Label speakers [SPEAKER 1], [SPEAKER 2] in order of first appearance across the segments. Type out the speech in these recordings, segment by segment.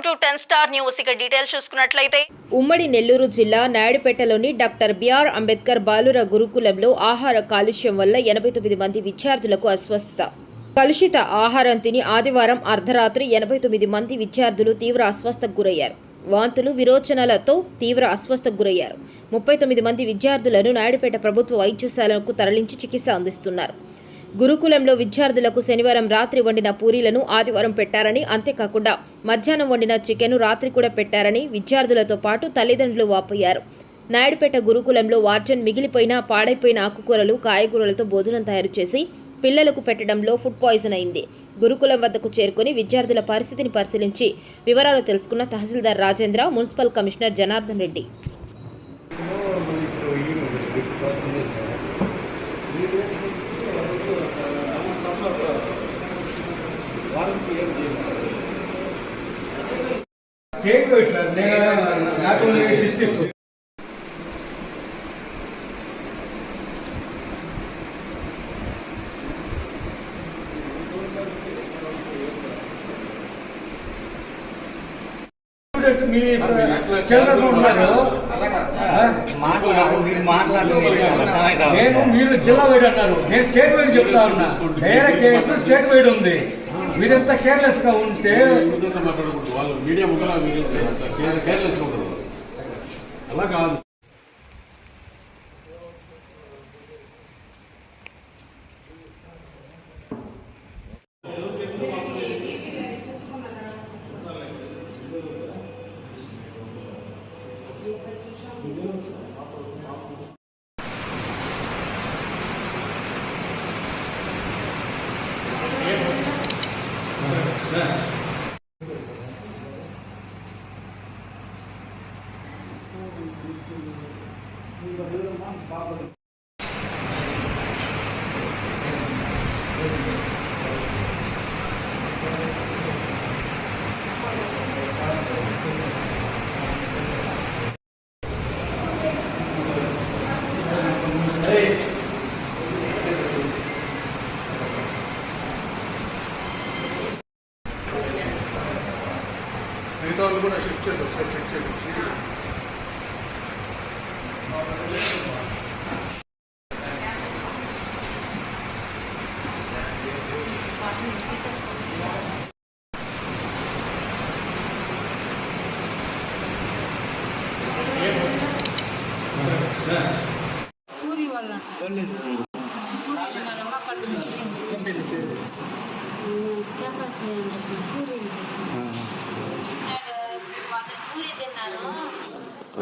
[SPEAKER 1] Welcome to 10 star news. ఇక details చూసుకున్నట్లయితే
[SPEAKER 2] ఉమ్మడి నెల్లూరు జిల్లా నాయుడుపేటలోని డాక్టర్ బిఆర్ అంబేద్కర్ బాలుర గురుకులంలో ఆహార కాలుష్యం వల్ల 89 మంది విద్యార్థులకు అస్వస్థత. కలుషిత ఆహారం తిని ఆదివారం అర్ధరాత్రి 89 మంది విద్యార్థులు తీవ్ర అస్వస్థతకు గురయ్యారు. వాంతులు, విరోచనాలతో తీవ్ర అస్వస్థతకు గురయ్యారు. 39 మంది విద్యార్థులను నాయుడుపేట ప్రభుత్వ వైద్యశాలకు తరలించి చికిత్స అందిస్తున్నారు. గురుకులంలో విద్యార్థులకు శనివారం రాత్రి వండిన పూరీలను ఆదివారం పెట్టారని, అంతేకాకుండా మధ్యాహ్నం వండిన చికెన్ రాత్రి కూడా పెట్టారని విద్యార్థులతో పాటు తల్లిదండ్రులు వాపోయారు. నాయుడుపేట గురుకులంలో వార్డెన్ మిగిలిపోయిన పాడైపోయిన ఆకుకూరలు, కాయగూరలతో భోజనం తయారు చేసి పిల్లలకు పెట్టడంలో ఫుడ్ పాయిజన్ అయింది. గురుకులం వద్దకు చేరుకుని విద్యార్థుల పరిస్థితిని పరిశీలించి వివరాలు తెలుసుకున్న tahsildar Rajendra, municipal commissioner Janardhan Reddy.
[SPEAKER 3] State wide, sir. Not only districts. మీ చంద్రబాబు ఉన్నారు, నేను మీరు జిల్లా వైడ్ అన్నారు, నేను స్టేట్ వైడ్ చెప్తా ఉన్నా. డైరెక్ట్ కేసు స్టేట్ వైడ్ ఉంది. మీరెంత కేర్లెస్ గా ఉంటే
[SPEAKER 4] మీడియా కేర్లెస్ ఉండదు, అలా కాదు. మిగతా వాళ్ళు కూడా షిఫ్ట్ చేసి ఒకసారి చెక్ చేయండి.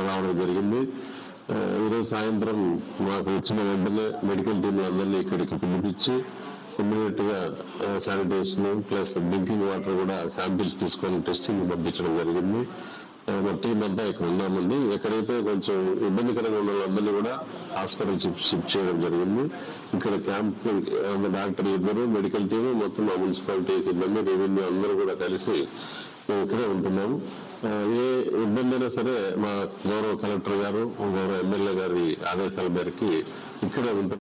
[SPEAKER 5] రావడం జరిగింది. ఈరోజు సాయంత్రం మాకు వచ్చిన వెంటనే మెడికల్ టీంలు అందరినీ ఇక్కడికి పిలిపించి ఇమ్మీడియట్ గా శానిటేషన్ ప్లస్ డ్రింకింగ్ వాటర్ కూడా శాంపిల్స్ తీసుకొని టెస్టింగ్ పంపించడం జరిగింది. మా టీం అంతా ఇక్కడ ఉన్నామండి. ఎక్కడైతే కొంచెం ఇబ్బందికరంగా ఉన్న వాళ్ళందరినీ కూడా హాస్పిటల్ షిఫ్ట్ చేయడం జరిగింది. ఇక్కడ క్యాంప్ డాక్టర్ ఇద్దరు, మెడికల్ టీము, మొత్తం మా మున్సిపాలిటీ సిబ్బంది, రెవెన్యూ అందరూ కూడా కలిసి మేము ఇక్కడే ఉంటున్నాము. ఏ ఇబ్బంది అయినా సరే మా గౌరవ కలెక్టర్ గారు, గౌరవ ఎమ్మెల్యే గారి ఆదేశాల మేరకి ఇక్కడే ఉంటాం.